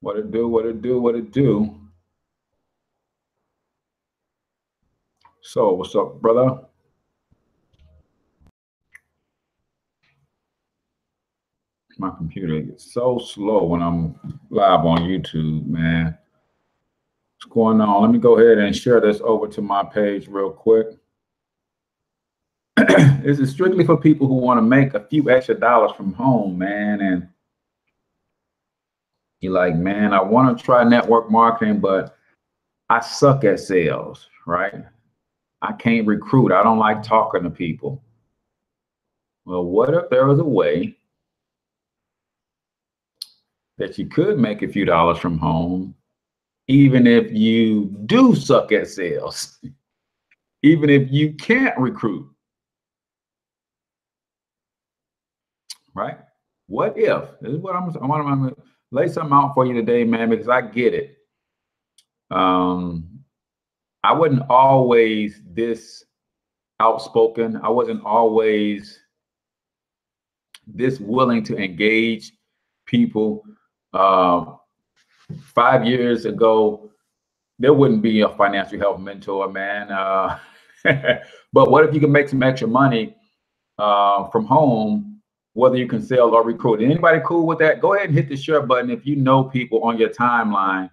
What it do, what it do, what it do. So, what's up, brother? My computer gets so slow when I'm live on YouTube, man. What's going on? Let me go ahead and share this over to my page real quick. This is strictly for people who want to make a few extra dollars from home, man. And you're like, man, I want to try network marketing, but I suck at sales, right? I can't recruit. I don't like talking to people. Well, what if there was a way that you could make a few dollars from home, even if you do suck at sales, even if you can't recruit, right? What if? This is what I'm going to lay something out for you today, man, because I get it. I wasn't always this outspoken. I wasn't always this willing to engage people. 5 years ago, there wouldn't be a financial health mentor, man. But what if you can make some extra money from home, whether you can sell or recruit? Anybody cool with that? Go ahead and hit the share button if you know people on your timeline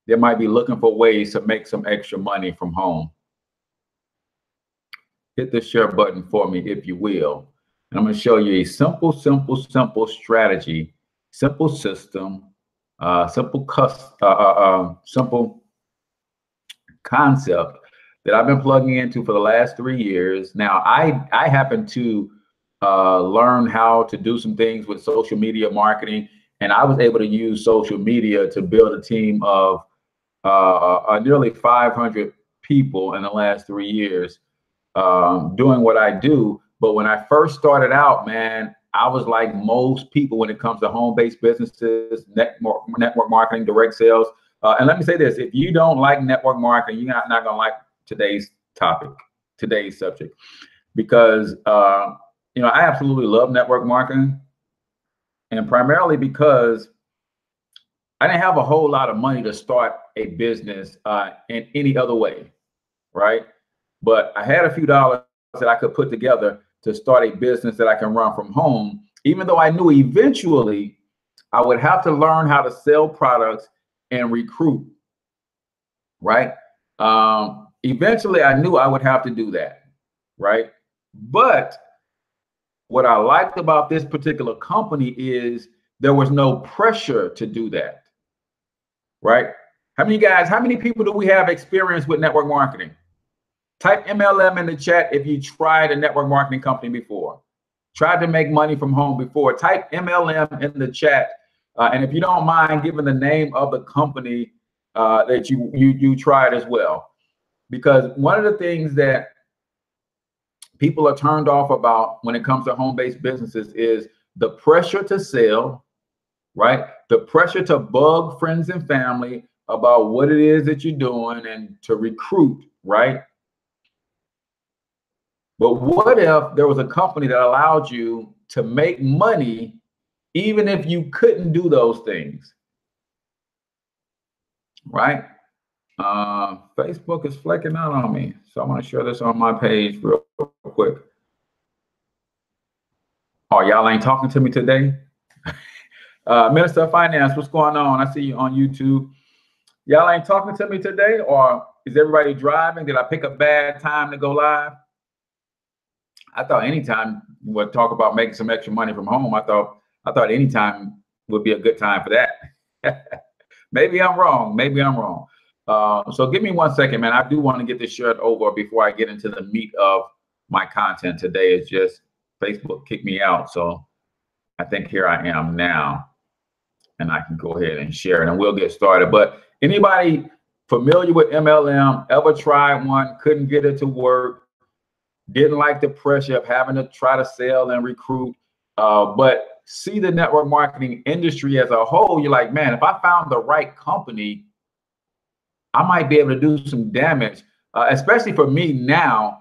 that might be looking for ways to make some extra money from home. Hit the share button for me, if you will. And I'm going to show you a simple strategy, simple system, simple concept that I've been plugging into for the last 3 years. Now, I happen to learn how to do some things with social media marketing, and I was able to use social media to build a team of nearly 500 people in the last 3 years doing what I do. But when I first started out, man, I was like most people when it comes to home-based businesses, network marketing, direct sales. And let me say this, if you don't like network marketing, you're not going to like today's topic, today's subject, because, you know, I absolutely love network marketing, and primarily because I didn't have a whole lot of money to start a business in any other way, right? But I had a few dollars that I could put together to start a business that I can run from home, even though I knew eventually I would have to learn how to sell products and recruit, right? Eventually I knew I would have to do that, right? But what I liked about this particular company is there was no pressure to do that, right? How many people do we have experience with network marketing? Type MLM in the chat if you tried a network marketing company before, tried to make money from home before. Type MLM in the chat. And if you don't mind giving the name of the company that you tried as well. Because one of the things that people are turned off about when it comes to home-based businesses is the pressure to sell, right? The pressure to bug friends and family about what it is that you're doing and to recruit, right? But what if there was a company that allowed you to make money even if you couldn't do those things, right? Facebook is flaking out on me, so I'm going to share this on my page real quick. Oh, y'all ain't talking to me today? Minister of Finance, what's going on? I see you on YouTube. Y'all ain't talking to me today, or is everybody driving? Did I pick a bad time to go live? I thought anytime we'll talk about making some extra money from home. I thought anytime would be a good time for that. Maybe I'm wrong. Maybe I'm wrong. So give me 1 second, man. I do want to get this shirt over before I get into the meat of my content today. It's just Facebook kicked me out. So I think here I am now, and I can go ahead and share it and we'll get started. But anybody familiar with MLM, ever tried one, couldn't get it to work, didn't like the pressure of having to try to sell and recruit, but see the network marketing industry as a whole, you're like, man, if I found the right company, I might be able to do some damage, especially for me now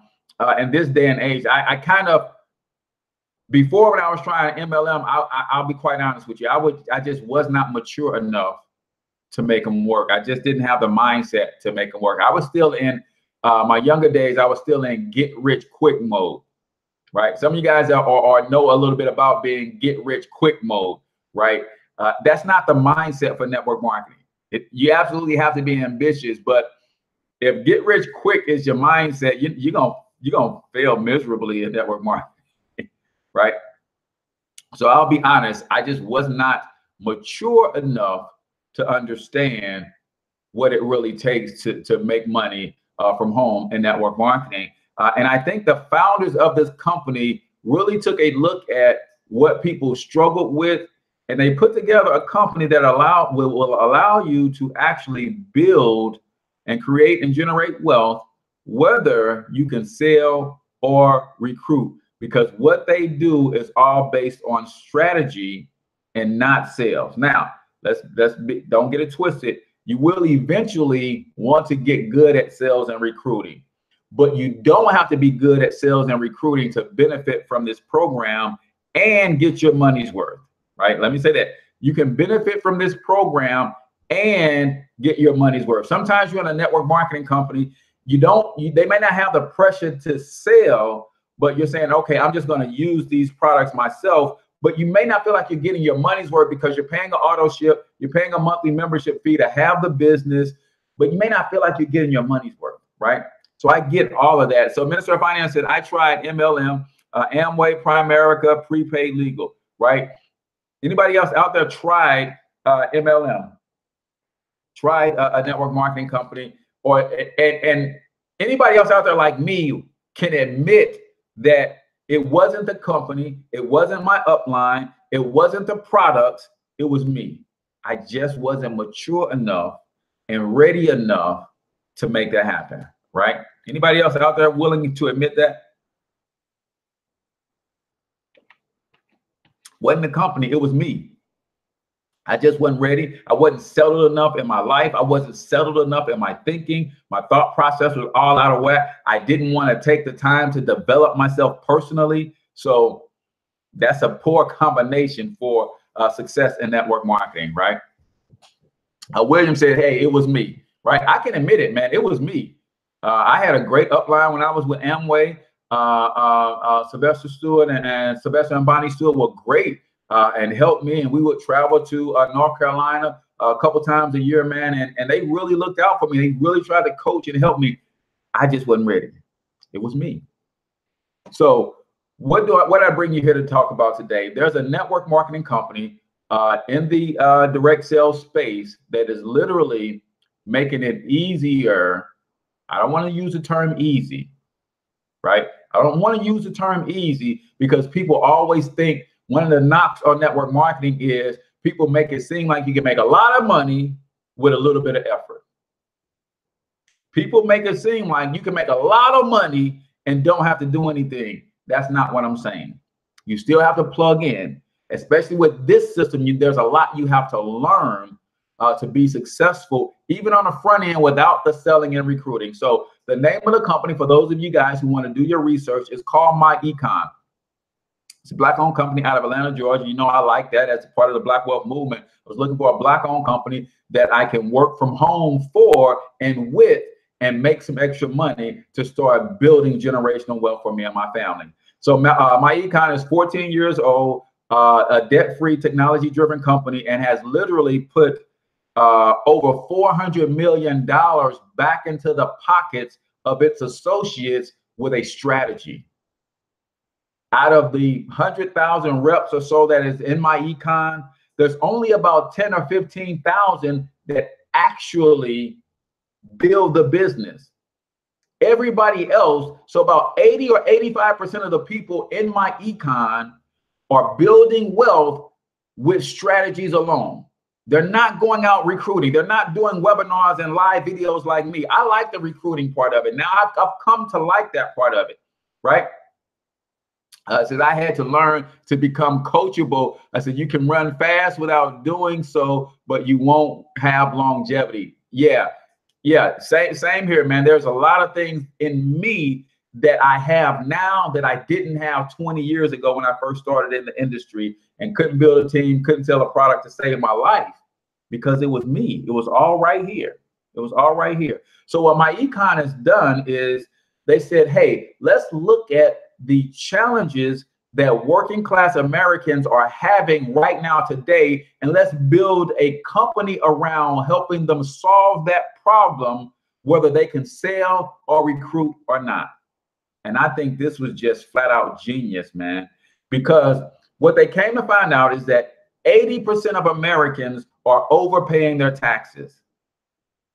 in this day and age. I kind of Before, when I was trying MLM, I'll be quite honest with you, I just was not mature enough to make them work. I just didn't have the mindset to make them work. I was still in my younger days. I was still in get rich quick mode, right? Some of you guys are know a little bit about being get rich quick mode, right? That's not the mindset for network marketing. You absolutely have to be ambitious, but if get rich quick is your mindset, you're gonna fail miserably in network marketing, right? So I'll be honest, I just was not mature enough to understand what it really takes to make money from home in network marketing. And I think the founders of this company really took a look at what people struggled with, and they put together a company that will allow you to actually build and create and generate wealth, whether you can sell or recruit, because what they do is all based on strategy and not sales. Now, don't get it twisted. You will eventually want to get good at sales and recruiting, but you don't have to be good at sales and recruiting to benefit from this program and get your money's worth, right? Let me say that. You can benefit from this program and get your money's worth. Sometimes you're in a network marketing company, they may not have the pressure to sell, but you're saying, okay, I'm just going to use these products myself. But you may not feel like you're getting your money's worth because you're paying an auto ship, you're paying a monthly membership fee to have the business, but you may not feel like you're getting your money's worth, right? So I get all of that. So Minister of Finance said, I tried MLM, Amway, Primerica, prepaid legal, right? Anybody else out there tried MLM? Tried a network marketing company? And anybody else out there like me can admit that it wasn't the company, it wasn't my upline, it wasn't the products, it was me. I just wasn't mature enough and ready enough to make that happen, right? Anybody else out there willing to admit that? Wasn't the company, it was me. I just wasn't ready. I wasn't settled enough in my life. I wasn't settled enough in my thinking. My thought process was all out of whack. I didn't want to take the time to develop myself personally. So that's a poor combination for success in network marketing, right? William said, hey, it was me, right? I can admit it, man. It was me. I had a great upline when I was with Amway. Sylvester Stewart and Sylvester and Bonnie Stewart were great. And helped me, and we would travel to North Carolina a couple times a year, man, and they really looked out for me. They really tried to coach and help me. I just wasn't ready. It was me. So what I bring you here to talk about today? There's a network marketing company in the direct sales space that is literally making it easier. I don't want to use the term easy, right? I don't want to use the term easy because people always think one of the knocks on network marketing is people make it seem like you can make a lot of money with a little bit of effort. People make it seem like you can make a lot of money and don't have to do anything. That's not what I'm saying. You still have to plug in, especially with this system. There's a lot you have to learn to be successful, even on the front end without the selling and recruiting. So the name of the company, for those of you guys who want to do your research, is called MyEcon. It's a Black-owned company out of Atlanta, Georgia. You know, I like that as part of the Black Wealth Movement. I was looking for a Black-owned company that I can work from home for and with and make some extra money to start building generational wealth for me and my family. So MyEcon is 14 years old, a debt-free, technology-driven company, and has literally put over $400 million back into the pockets of its associates with a strategy. Out of the 100,000 reps or so that is in MyEcon, there's only about 10 or 15,000 that actually build the business. Everybody else, so about 80 or 85% of the people in MyEcon are building wealth with strategies alone. They're not going out recruiting. They're not doing webinars and live videos like me. I like the recruiting part of it. Now I've come to like that part of it, right? Said I had to learn to become coachable. I said, you can run fast without doing so, but you won't have longevity. Yeah, same here, man. There's a lot of things in me that I have now that I didn't have 20 years ago when I first started in the industry and couldn't build a team, couldn't sell a product to save my life, because it was me. It was all right here. It was all right here. So what MyEcon has done is they said, hey, let's look at the challenges that working class Americans are having right now today, and let's build a company around helping them solve that problem, whether they can sell or recruit or not. And I think this was just flat out genius, man, because what they came to find out is that 80% of Americans are overpaying their taxes,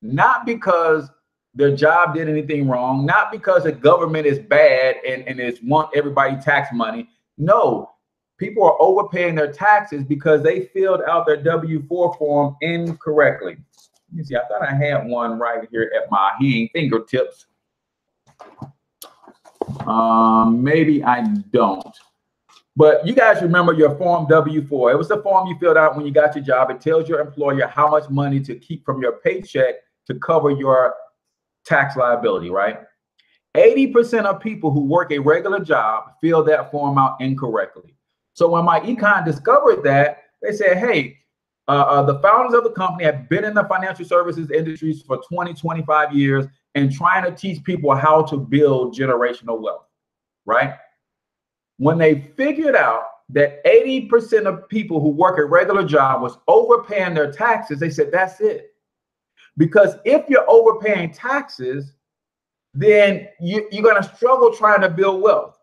not because their job did anything wrong, not because the government is bad and is want everybody tax money. No, people are overpaying their taxes because they filled out their W-4 form incorrectly. Let me see, I thought I had one right here at my fingertips. Maybe I don't. But you guys remember your form W-4. It was the form you filled out when you got your job. It tells your employer how much money to keep from your paycheck to cover your tax liability, right? 80% of people who work a regular job fill that form out incorrectly. So when MyEcon discovered that, they said, hey, the founders of the company have been in the financial services industries for 20, 25 years and trying to teach people how to build generational wealth, right? When they figured out that 80% of people who work a regular job was overpaying their taxes, they said, that's it. Because if you're overpaying taxes, then you're going to struggle trying to build wealth.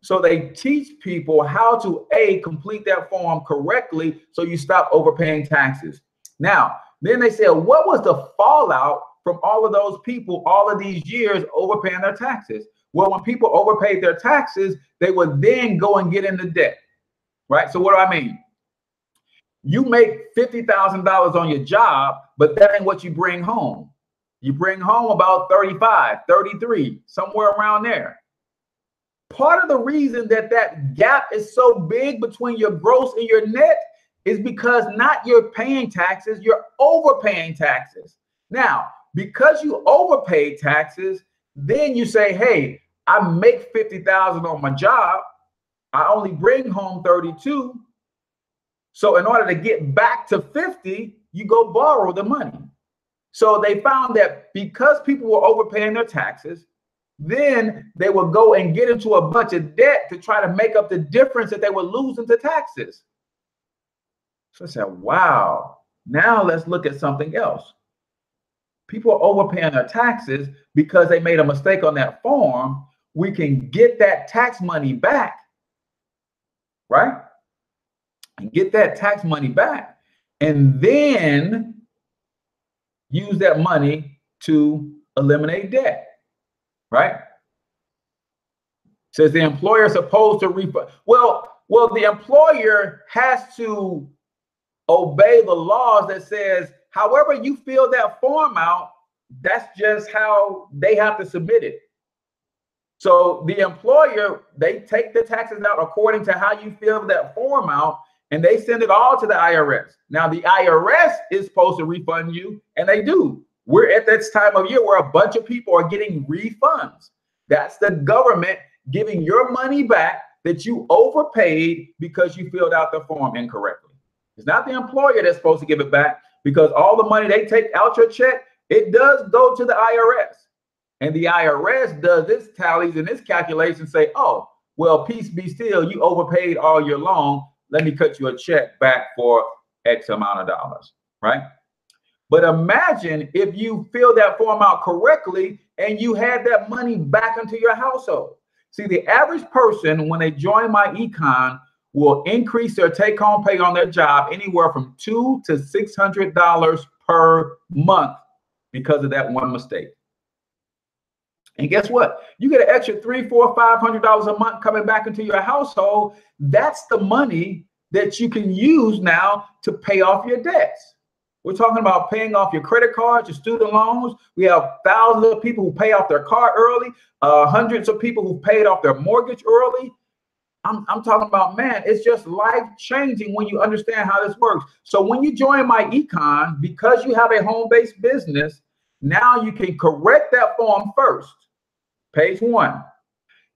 So they teach people how to, A, complete that form correctly so you stop overpaying taxes. Now, then they said, what was the fallout from all of those people all of these years overpaying their taxes? Well, when people overpaid their taxes, they would then go and get into debt, right? So what do I mean? You make $50,000 on your job, but that ain't what you bring home. You bring home about 35, 33, somewhere around there. Part of the reason that that gap is so big between your gross and your net is because not you're paying taxes, you're overpaying taxes. Now, because you overpay taxes, then you say, hey, I make 50,000 on my job. I only bring home 32. So in order to get back to 50, you go borrow the money. So they found that because people were overpaying their taxes, then they would go and get into a bunch of debt to try to make up the difference that they were losing to taxes. So I said, wow, now let's look at something else. People are overpaying their taxes because they made a mistake on that form. We can get that tax money back, right? And get that tax money back, and then use that money to eliminate debt, right? Says the employer is supposed to refund. Well, the employer has to obey the laws that says, however you fill that form out, that's just how they have to submit it. So the employer, they take the taxes out according to how you fill that form out, and they send it all to the IRS. Now, the IRS is supposed to refund you, and they do. We're at this time of year where a bunch of people are getting refunds. That's the government giving your money back that you overpaid because you filled out the form incorrectly. It's not the employer that's supposed to give it back, because all the money they take out your check, it does go to the IRS. And the IRS does its tallies and its calculations, say, oh, well, peace be still, you overpaid all year long. Let me cut you a check back for X amount of dollars, right? But imagine if you fill that form out correctly and you had that money back into your household. See, the average person, when they join MyEcon, will increase their take-home pay on their job anywhere from $200 to $600 per month because of that one mistake. And guess what? You get an extra $300, $400, $500 a month coming back into your household. That's the money that you can use now to pay off your debts. We're talking about paying off your credit cards, your student loans. We have thousands of people who pay off their car early, hundreds of people who paid off their mortgage early. I'm talking about, man, it's just life-changing when you understand how this works. So when you join MyEcon, because you have a home-based business, now you can correct that form first. page 1.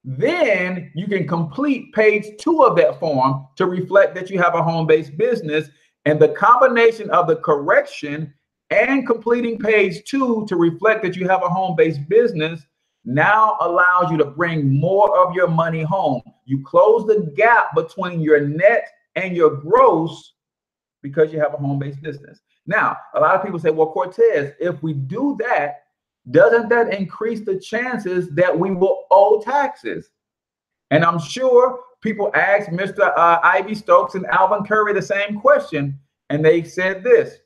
Then you can complete page 2 of that form to reflect that you have a home-based business. And the combination of the correction and completing page 2 to reflect that you have a home-based business now allows you to bring more of your money home. You close the gap between your net and your gross because you have a home-based business. Now, a lot of people say, well, Cortez, if we do that, doesn't that increase the chances that we will owe taxes? And I'm sure people asked Mr. Ivy Stokes and Alvin Curry the same question, and they said this: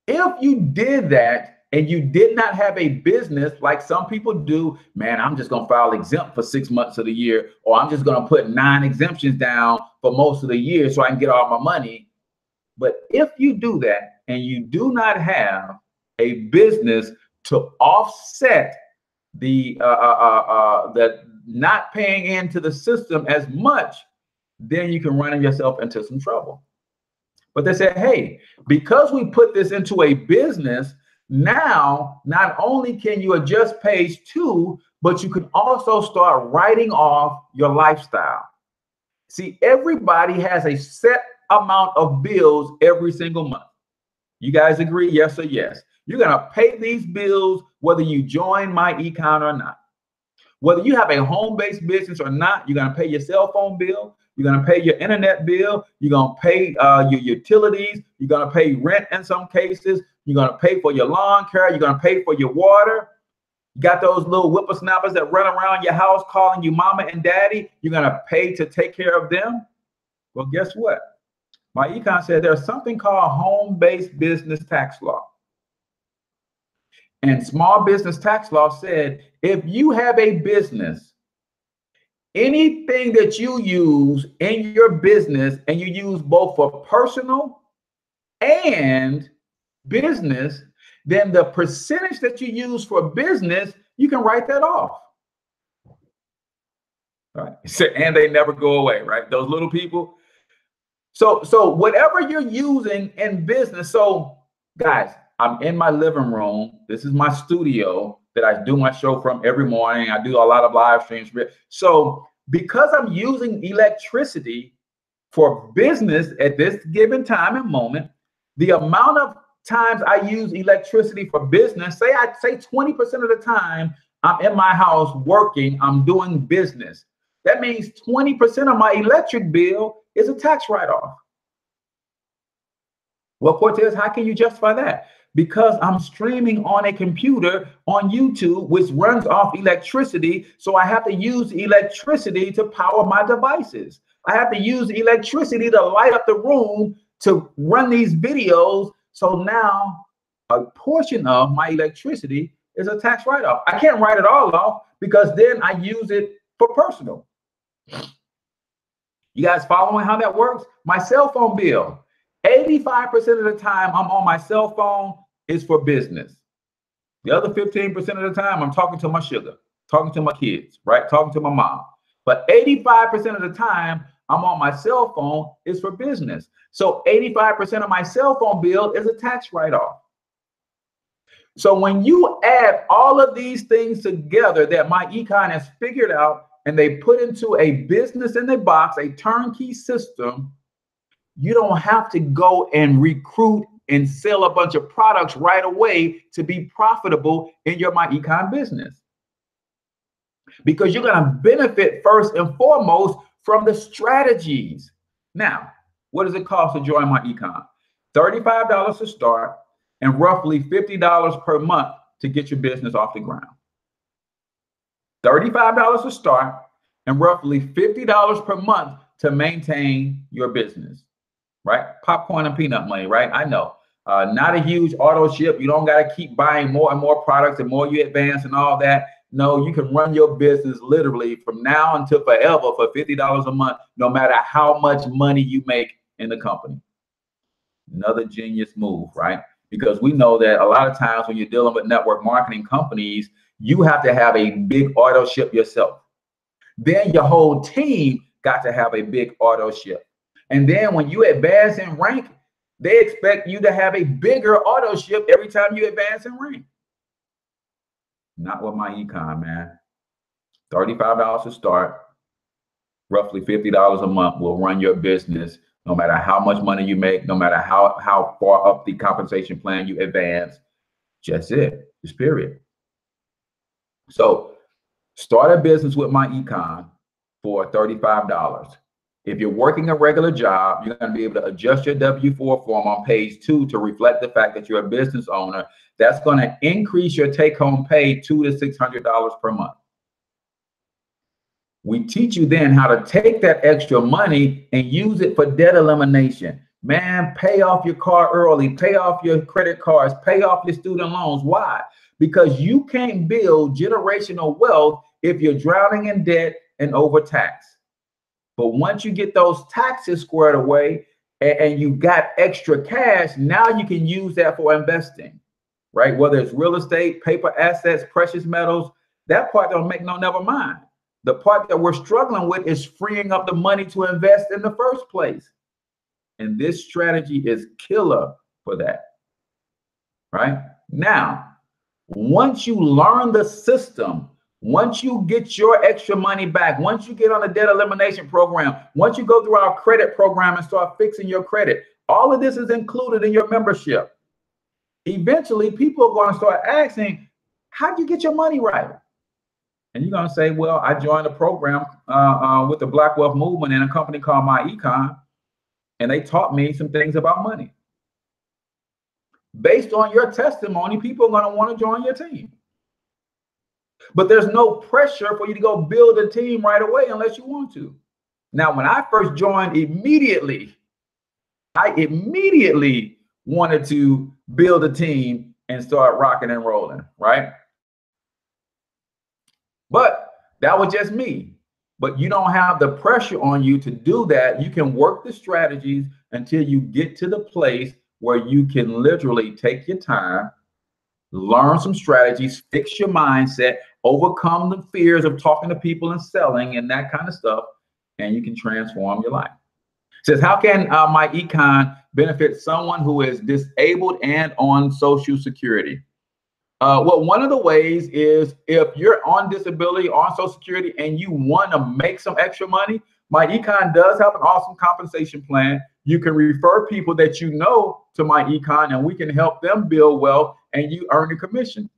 if you did that and you did not have a business like some people do, man, I'm just gonna file exempt for 6 months of the year, or I'm just gonna put 9 exemptions down for most of the year so I can get all my money. But if you do that and you do not have a business to offset the not paying into the system as much, then you can run yourself into some trouble. But they said, hey, because we put this into a business, now not only can you adjust page 2, but you can also start writing off your lifestyle. See, everybody has a set amount of bills every single month. You guys agree? Yes or yes? You're going to pay these bills whether you join MyEcon or not. Whether you have a home-based business or not, you're going to pay your cell phone bill. You're going to pay your internet bill. You're going to pay your utilities. You're going to pay rent in some cases. You're going to pay for your lawn care. You're going to pay for your water. You got those little whippersnappers that run around your house calling you mama and daddy. You're going to pay to take care of them. Well, guess what? MyEcon said there's something called home-based business tax law. And small business tax law said if you have a business, anything that you use in your business, and you use both for personal and business, then the percentage that you use for business, you can write that off. Right? And they never go away, right? Those little people. So whatever you're using in business, so guys, I'm in my living room. This is my studio that I do my show from every morning. I do a lot of live streams. So because I'm using electricity for business at this given time and moment, the amount of times I use electricity for business, I'd say 20% of the time I'm in my house working, I'm doing business. That means 20% of my electric bill is a tax write-off. Well, Cortez, how can you justify that? Because I'm streaming on a computer on YouTube, which runs off electricity. So I have to use electricity to power my devices. I have to use electricity to light up the room to run these videos. So now a portion of my electricity is a tax write-off. I can't write it all off because then I use it for personal. You guys following how that works? My cell phone bill, 85% of the time I'm on my cell phone is for business. The other 15% of the time I'm talking to my sugar, talking to my kids, right? Talking to my mom. But 85% of the time I'm on my cell phone is for business. So 85% of my cell phone bill is a tax write-off. So when you add all of these things together that MyEcon has figured out and they put into a business in a box, a turnkey system, you don't have to go and recruit and sell a bunch of products right away to be profitable in your MyEcon business. Because you're going to benefit first and foremost from the strategies. Now, what does it cost to join MyEcon? $35 to start and roughly $50 per month to get your business off the ground. $35 to start and roughly $50 per month to maintain your business. Right? Popcorn and peanut money, right? I know. Not a huge auto ship. You don't got to keep buying more and more products the more you advance and all that. No, you can run your business literally from now until forever for $50 a month, no matter how much money you make in the company. Another genius move, right? Because we know that a lot of times when you're dealing with network marketing companies, you have to have a big auto ship yourself. Then your whole team got to have a big auto ship. And then when you advance in rank, they expect you to have a bigger auto ship every time you advance in rank. Not with MyEcon, man. $35 to start, roughly $50 a month will run your business no matter how much money you make, no matter how far up the compensation plan you advance. Just it. Just period. So start a business with MyEcon for $35. If you're working a regular job, you're going to be able to adjust your W-4 form on page 2 to reflect the fact that you're a business owner. That's going to increase your take-home pay $200 to $600 per month. We teach you then how to take that extra money and use it for debt elimination. Man, pay off your car early, pay off your credit cards, pay off your student loans. Why? Because you can't build generational wealth if you're drowning in debt and overtaxed. But once you get those taxes squared away and you got extra cash, now you can use that for investing, right? Whether it's real estate, paper assets, precious metals, that part don't make no never mind. The part that we're struggling with is freeing up the money to invest in the first place. And this strategy is killer for that, right? Now, once you learn the system, once you get your extra money back, once you get on the debt elimination program, once you go through our credit program and start fixing your credit, all of this is included in your membership. Eventually, people are going to start asking, how do you get your money right? And you're going to say, well, I joined a program with the Black Wealth Movement in a company called MyEcon, and they taught me some things about money. Based on your testimony, people are going to want to join your team. But there's no pressure for you to go build a team right away unless you want to. Now, when I first joined, I immediately wanted to build a team and start rocking and rolling, right? But that was just me. But you don't have the pressure on you to do that. You can work the strategies until you get to the place where you can literally take your time, learn some strategies, fix your mindset, overcome the fears of talking to people and selling and that kind of stuff, and you can transform your life. It says, how can MyEcon benefit someone who is disabled and on Social Security? Well, one of the ways is if you're on disability, on Social Security, and you want to make some extra money, MyEcon does have an awesome compensation plan. You can refer people that you know to MyEcon, and we can help them build wealth, and you earn a commission,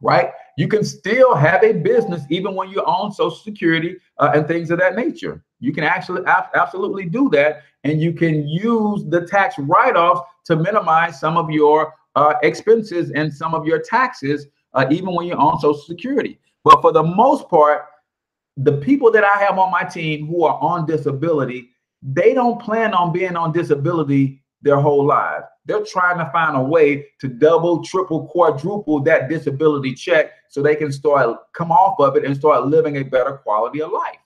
right? You can still have a business even when you're on Social Security and things of that nature. You can actually absolutely do that, and you can use the tax write-offs to minimize some of your expenses and some of your taxes, even when you're on Social Security. But for the most part, the people that I have on my team who are on disability, they don't plan on being on disability their whole lives. They're trying to find a way to double, triple, quadruple that disability check so they can come off of it and start living a better quality of life,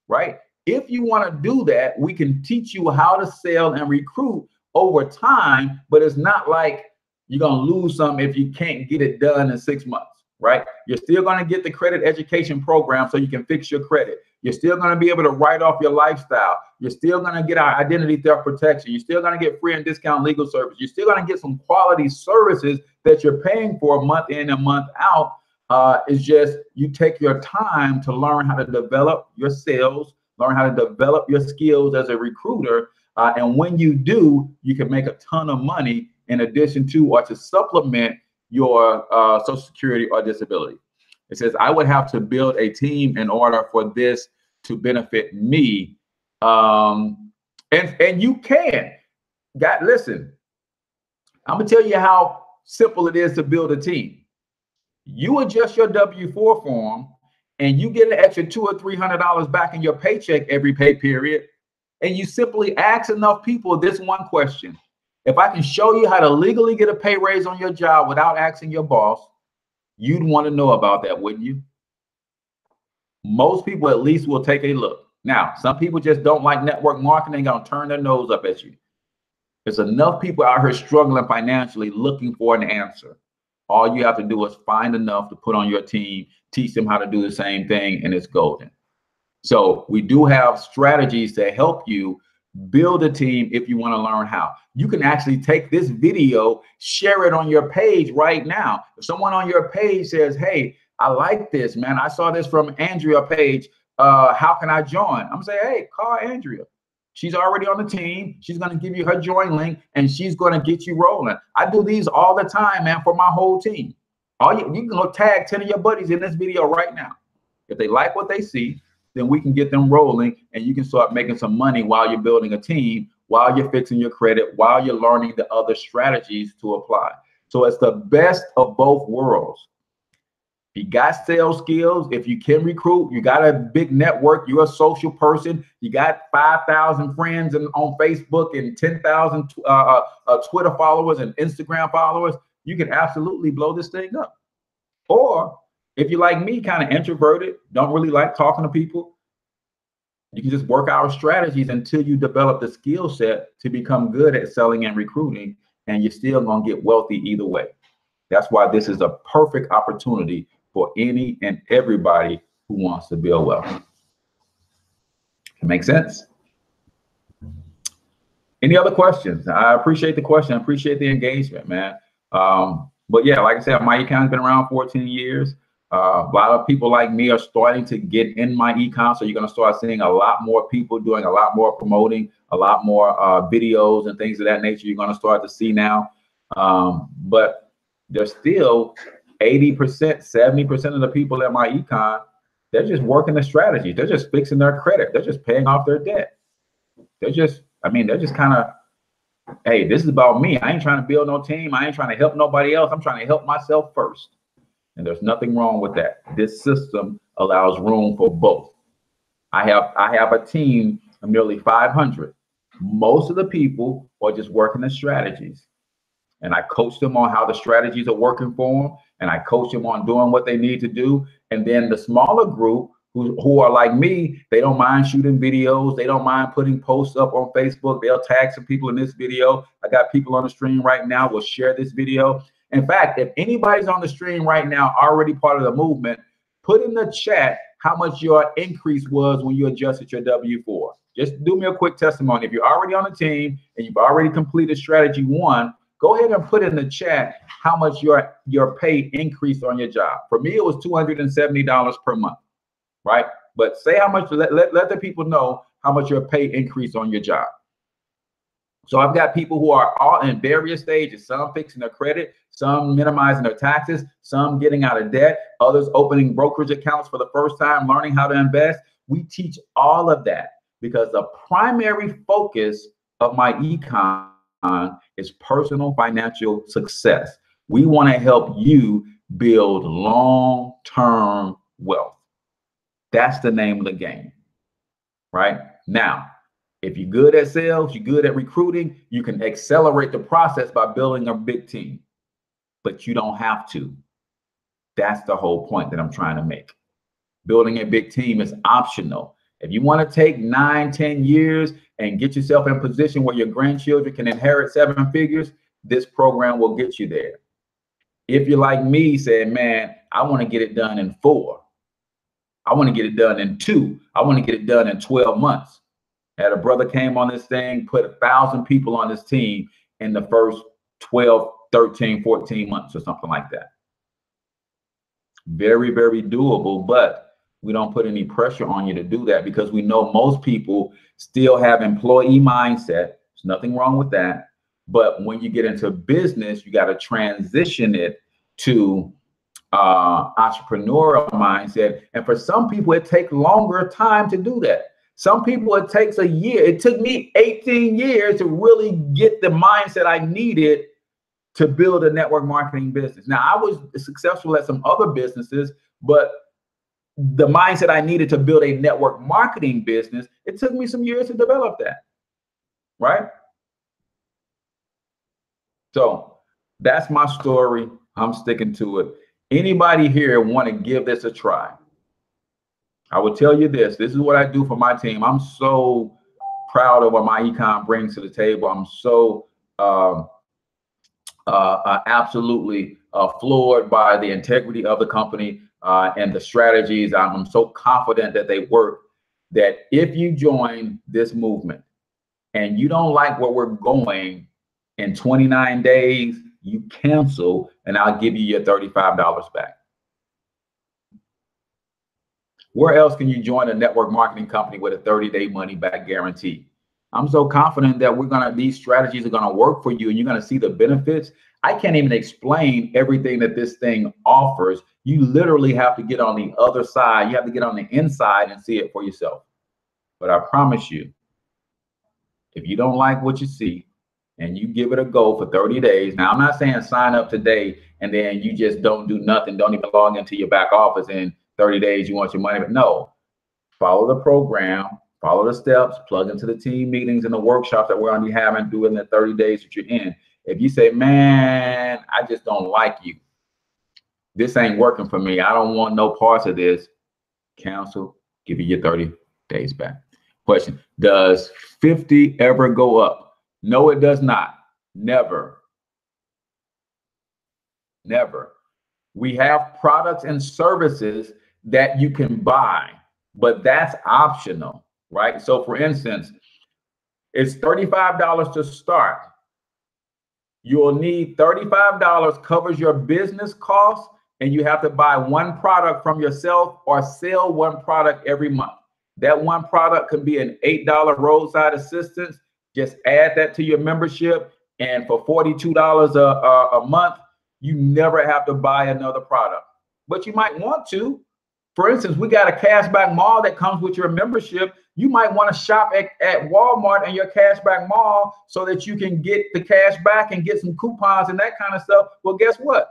right? If you want to do that, we can teach you how to sell and recruit over time, but it's not like you're going to lose some if you can't get it done in 6 months, right? You're still going to get the credit education program so you can fix your credit. You're still going to be able to write off your lifestyle. You're still going to get our identity theft protection. You're still going to get free and discount legal service. You're still going to get some quality services that you're paying for month in and month out. It's just you take your time to learn how to develop your sales, learn how to develop your skills as a recruiter. And when you do, you can make a ton of money in addition to or to supplement your Social Security or disability. It says, I would have to build a team in order for this to benefit me. And you can. Listen, I'm going to tell you how simple it is to build a team. You adjust your W-4 form and you get an extra $200 or $300 back in your paycheck every pay period. And you simply ask enough people this one question. If I can show you how to legally get a pay raise on your job without asking your boss, you'd want to know about that, wouldn't you? Most people at least will take a look. Now, some people just don't like network marketing, gonna turn their nose up at you. There's enough people out here struggling financially looking for an answer. All you have to do is find enough to put on your team, teach them how to do the same thing, and it's golden. So we do have strategies to help you build a team if you want to learn how. You can actually take this video, share it on your page right now. If someone on your page says, hey, I like this, man, I saw this from Andrea page, how can I join? I'm gonna say, hey, call Andrea. She's already on the team. She's going to give you her join link and she's going to get you rolling. I do these all the time, man, for my whole team. You can go tag 10 of your buddies in this video right now. If they like what they see, then we can get them rolling and you can start making some money while you're building a team, while you're fixing your credit, while you're learning the other strategies to apply. So it's the best of both worlds. You got sales skills. If you can recruit, you got a big network. You're a social person. You got 5,000 friends on Facebook and 10,000 Twitter followers and Instagram followers. You can absolutely blow this thing up. Or if you're like me, kind of introverted, don't really like talking to people, you can just work our strategies until you develop the skill set to become good at selling and recruiting, and you're still going to get wealthy either way. That's why this is a perfect opportunity for any and everybody who wants to build wealth. It makes sense? Any other questions? I appreciate the question. I appreciate the engagement, man. But yeah, like I said, MyEcon's been around 14 years. A lot of people like me are starting to get in MyEcon, so you're going to start seeing a lot more people doing a lot more promoting, a lot more videos and things of that nature. You're going to start to see now. But there's still 80%, 70% of the people at MyEcon, they're just working the strategy. They're just fixing their credit. They're just paying off their debt. They're just kind of, hey, this is about me. I ain't trying to build no team. I ain't trying to help nobody else. I'm trying to help myself first. And there's nothing wrong with that. This system allows room for both. I have a team of nearly 500. Most of the people are just working the strategies. And I coach them on how the strategies are working for them. And I coach them on doing what they need to do. And then the smaller group who are like me, they don't mind shooting videos. They don't mind putting posts up on Facebook. They'll tag some people in this video. I got people on the stream right now. We'll share this video. In fact, if anybody's on the stream right now, already part of the movement, put in the chat how much your increase was when you adjusted your W-4. Just do me a quick testimony. If you're already on the team and you've already completed strategy 1, go ahead and put in the chat how much your pay increased on your job. For me, it was $270 per month, right? But say how much, let the people know how much your pay increased on your job. So I've got people who are all in various stages, some fixing their credit, some minimizing their taxes, some getting out of debt, others opening brokerage accounts for the first time, learning how to invest. We teach all of that because the primary focus of MyEcon is personal financial success. We want to help you build long-term wealth. That's the name of the game, right? Now, if you're good at sales, you're good at recruiting, you can accelerate the process by building a big team, but you don't have to. That's the whole point that I'm trying to make. Building a big team is optional. If you want to take 9, 10 years and get yourself in a position where your grandchildren can inherit 7 figures, this program will get you there. If you're like me, saying, man, I want to get it done in 4. I want to get it done in 2. I want to get it done in 12 months. Had a brother came on this thing, put 1,000 people on this team in the first 12, 13, 14 months or something like that. Very, very doable, but we don't put any pressure on you to do that because we know most people still have employee mindset. There's nothing wrong with that. But when you get into business, you got to transition it to entrepreneurial mindset. And for some people, it takes longer time to do that. Some people, it takes a year. It took me 18 years to really get the mindset I needed to build a network marketing business. Now, I was successful at some other businesses, but the mindset I needed to build a network marketing business, it took me some years to develop that, right? So that's my story. I'm sticking to it. Anybody here want to give this a try? I will tell you this. This is what I do for my team. I'm so proud of what MyEcon brings to the table. I'm so absolutely floored by the integrity of the company and the strategies. I'm so confident that they work, that if you join this movement, and you don't like where we're going in 29 days, you cancel and I'll give you your $35 back. Where else can you join a network marketing company with a 30-day money back guarantee? I'm so confident that these strategies are gonna work for you and you're gonna see the benefits. I can't even explain everything that this thing offers. You literally have to get on the other side. You have to get on the inside and see it for yourself. But I promise you, if you don't like what you see and you give it a go for 30 days, now I'm not saying sign up today and then you just don't do nothing, don't even log into your back office in 30 days, you want your money, but no, follow the program, follow the steps, plug into the team meetings and the workshops that we're going to be having, do it in the 30 days that you're in. If you say, man, I just don't like you, this ain't working for me, I don't want no parts of this, cancel, give you your 30 days back. Question, does 50 ever go up? No, it does not. Never. Never. We have products and services that you can buy, but that's optional, right? So for instance, it's $35 to start. You'll need $35 covers your business costs, and you have to buy one product from yourself or sell one product every month. That one product could be an $8 roadside assistance. Just add that to your membership, and for $42 a month, you never have to buy another product. But you might want to. For instance, we got a cashback mall that comes with your membership. You might want to shop at Walmart and your cashback mall so that you can get the cash back and get some coupons and that kind of stuff. Well, guess what?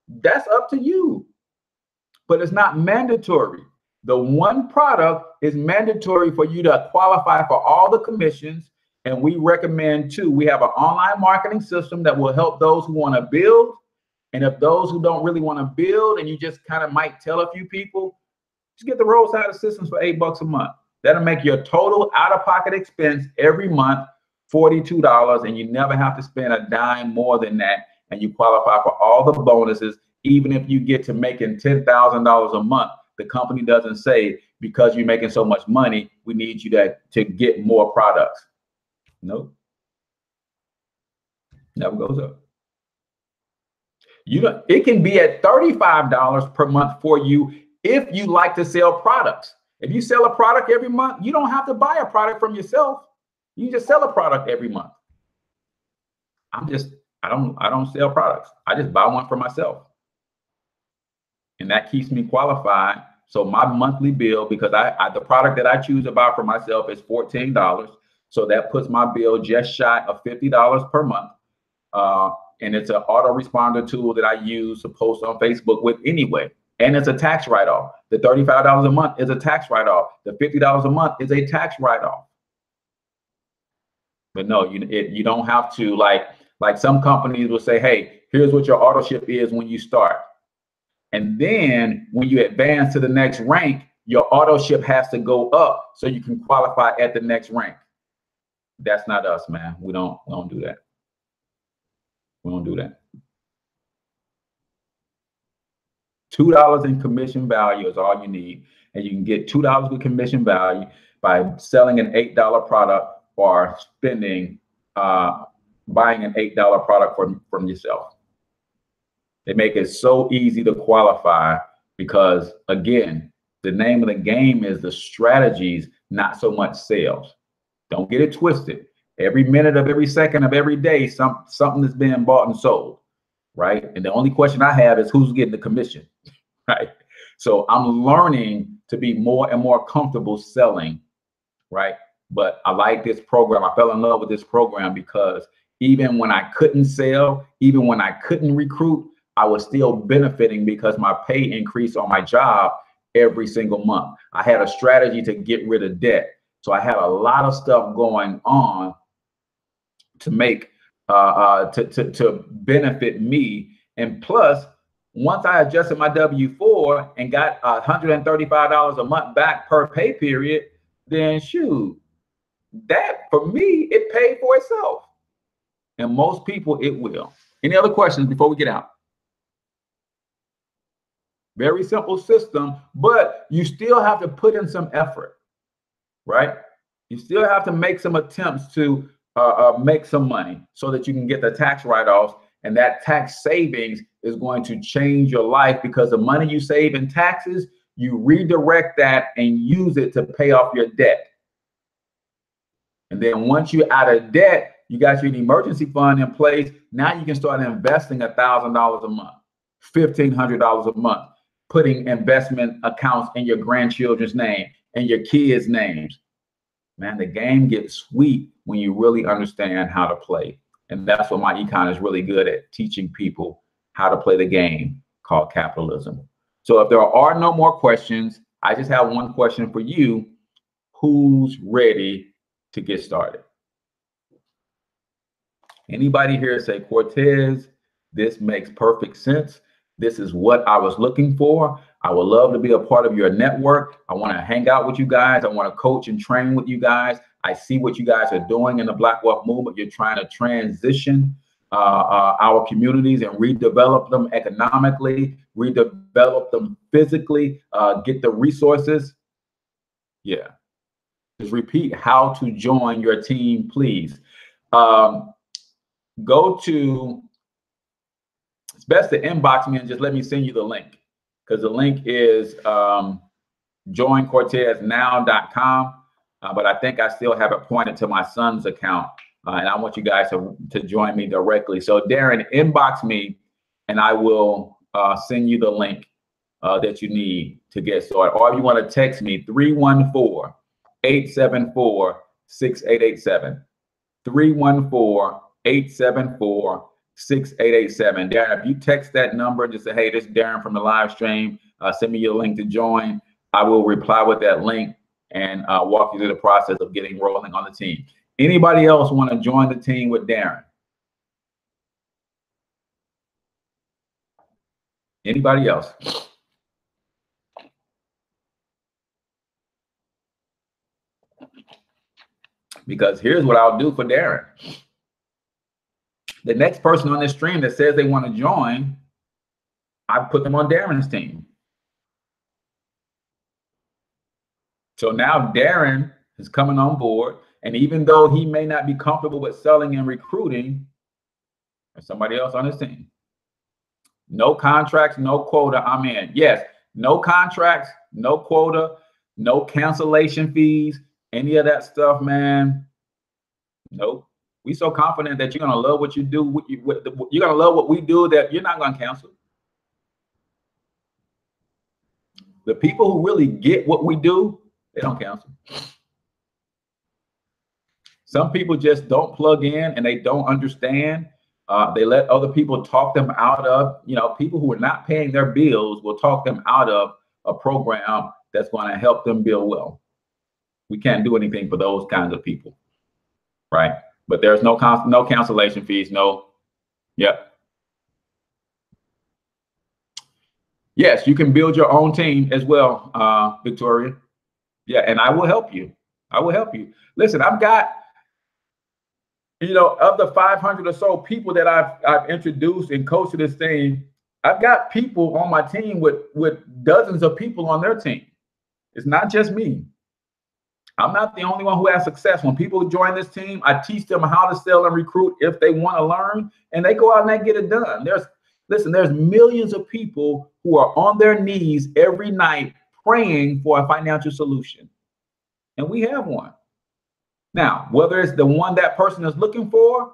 That's up to you. But it's not mandatory. The one product is mandatory for you to qualify for all the commissions. And we recommend too, we have an online marketing system that will help those who want to build. And if those who don't really want to build and you just kind of might tell a few people, just get the roadside assistance for $8 a month. That'll make your total out-of-pocket expense every month $42, and you never have to spend a dime more than that. And you qualify for all the bonuses, even if you get to making $10,000 a month. The company doesn't say, because you're making so much money, we need you to get more products. Nope. Never goes up. It can be at $35 per month for you if you like to sell products. If you sell a product every month, you don't have to buy a product from yourself. You just sell a product every month. I don't sell products. I just buy one for myself. And that keeps me qualified. So my monthly bill, because the product that I choose to buy for myself is $14. So that puts my bill just shy of $50 per month. And it's an autoresponder tool that I use to post on Facebook with anyway. And it's a tax write-off. The $35 a month is a tax write-off. The $50 a month is a tax write-off. But no, you don't have to, like some companies will say, hey, here's what your auto ship is when you start. And then when you advance to the next rank, your auto ship has to go up so you can qualify at the next rank. That's not us, man. We don't do that. We don't do that. $2 in commission value is all you need. And you can get $2 with commission value by selling an $8 product or spending, buying an $8 product from yourself. They make it so easy to qualify because, again, the name of the game is the strategies, not so much sales. Don't get it twisted. Every minute of every second of every day, something is being bought and sold, right? And the only question I have is who's getting the commission, right? So I'm learning to be more and more comfortable selling, right? But I like this program. I fell in love with this program because even when I couldn't sell, even when I couldn't recruit, I was still benefiting because my pay increased on my job every single month. I had a strategy to get rid of debt. So I had a lot of stuff going on to make to benefit me. And plus, once I adjusted my W-4 and got $135 a month back per pay period, then shoot, that for me, it paid for itself. And most people, it will. Any other questions before we get out? Very simple system, but you still have to put in some effort, right? You still have to make some attempts to make some money so that you can get the tax write-offs, and that tax savings is going to change your life, because the money you save in taxes, you redirect that and use it to pay off your debt. And then once you're out of debt, you got your emergency fund in place. Now you can start investing $1,000 a month, $1,500 a month, putting investment accounts in your grandchildren's name and your kids' names. Man, the game gets sweet when you really understand how to play. And that's what MyEcon is really good at, teaching people how to play the game called capitalism. So if there are no more questions, I just have one question for you. Who's ready to get started? Anybody here say, Cortez, this makes perfect sense. This is what I was looking for. I would love to be a part of your network. I want to hang out with you guys. I want to coach and train with you guys. I see what you guys are doing in the Black Wealth Movement. You're trying to transition our communities and redevelop them economically, redevelop them physically, get the resources. Yeah. Just repeat how to join your team, please. Go to, it's best to inbox me and just let me send you the link, because the link is joincorteznow.com. But I think I still have it pointed to my son's account, and I want you guys to join me directly. So Darren, inbox me and I will send you the link that you need to get started. Or if you want to text me, 314-874-6887. 314-874-6887. Darren, if you text that number, just say, hey, this is Darren from the live stream, send me your link to join. I will reply with that link and walk you through the process of getting rolling on the team. Anybody else want to join the team with Darren? Anybody else? Because here's what I'll do for Darren. The next person on this stream that says they want to join, I put them on Darren's team. So now Darren is coming on board, and even though he may not be comfortable with selling and recruiting, there's somebody else on his team. No contracts, no quota, I'm in. Yes, no contracts, no quota, no cancellation fees, any of that stuff, man. Nope. We so confident that you're gonna love what you do. You're gonna love what we do, that you're not gonna cancel. The people who really get what we do, they don't cancel. Some people just don't plug in and they don't understand. They let other people talk them out of, people who are not paying their bills will talk them out of a program that's going to help them build wealth. We can't do anything for those kinds of people, right? But there's no cancellation fees, no. Yep. Yes, you can build your own team as well, Victoria. Yeah, and I will help you. I will help you. Listen, I've got, of the 500 or so people that I've introduced and coached to this thing, I've got people on my team with dozens of people on their team. It's not just me. I'm not the only one who has success. When people join this team, I teach them how to sell and recruit if they want to learn, and they go out and they get it done. There's millions of people who are on their knees every night praying for a financial solution. And we have one. Now, whether it's the one that person is looking for,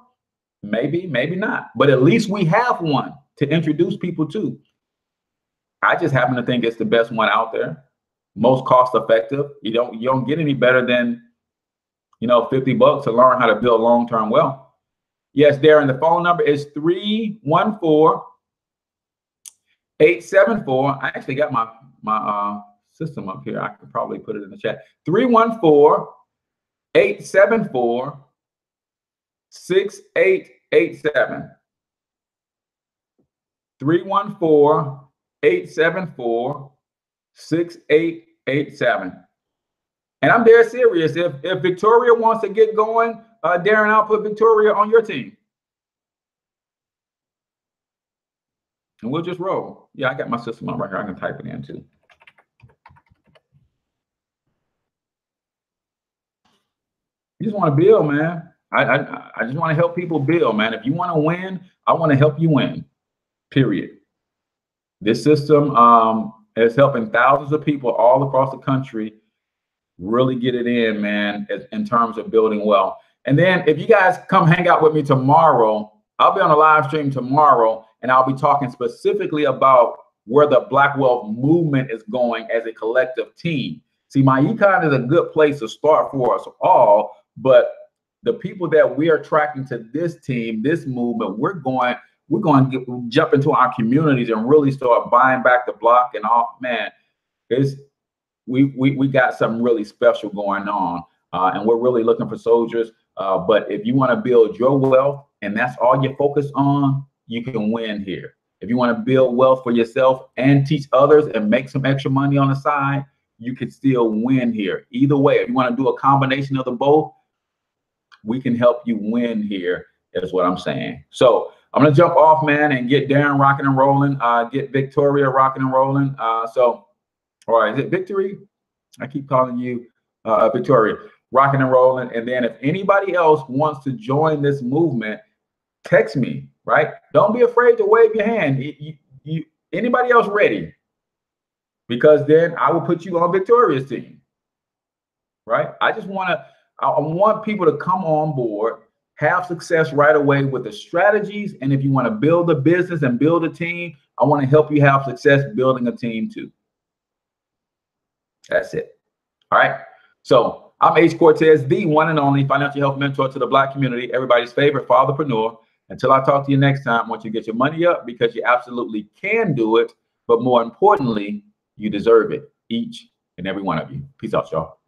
maybe, maybe not. But at least we have one to introduce people to. I just happen to think it's the best one out there, most cost effective. You don't get any better than, $50 to learn how to build long-term wealth. Yes, Darren, the phone number is 314-874. I actually got my system up here. I could probably put it in the chat. 314-874-6887. 314-874-6887. And I'm dead serious. If Victoria wants to get going, Darren, I'll put Victoria on your team. And we'll just roll. Yeah, I got my system on right here. I can type it in too. You just want to build, man. I just want to help people build, man. If you want to win, I want to help you win, period. This system is helping thousands of people all across the country really get it in, man, in terms of building wealth. And then if you guys come hang out with me tomorrow, I'll be on a live stream tomorrow, and I'll be talking specifically about where the Black Wealth movement is going as a collective team. See, MyEcon is a good place to start for us all, but the people that we are attracting to this team, this movement, we're going to jump into our communities and really start buying back the block and all. Man, we got something really special going on, and we're really looking for soldiers. But if you want to build your wealth and that's all you focus on, you can win here. If you want to build wealth for yourself and teach others and make some extra money on the side, you can still win here. Either way, if you want to do a combination of the both, we can help you win here, is what I'm saying. So I'm going to jump off, man, and get Darren rocking and rolling, get Victoria rocking and rolling. All right, is it Victory? I keep calling you Victoria, rocking and rolling. And then if anybody else wants to join this movement, text me, right? Don't be afraid to wave your hand. Anybody else ready? Because then I will put you on Victoria's team, right? I want people to come on board, have success right away with the strategies. And if you want to build a business and build a team, I want to help you have success building a team too. That's it. All right. So I'm H Cortez, the one and only financial health mentor to the Black community, everybody's favorite fatherpreneur. Until I talk to you next time, I want you to get your money up because you absolutely can do it. But more importantly, you deserve it, each and every one of you. Peace out, y'all.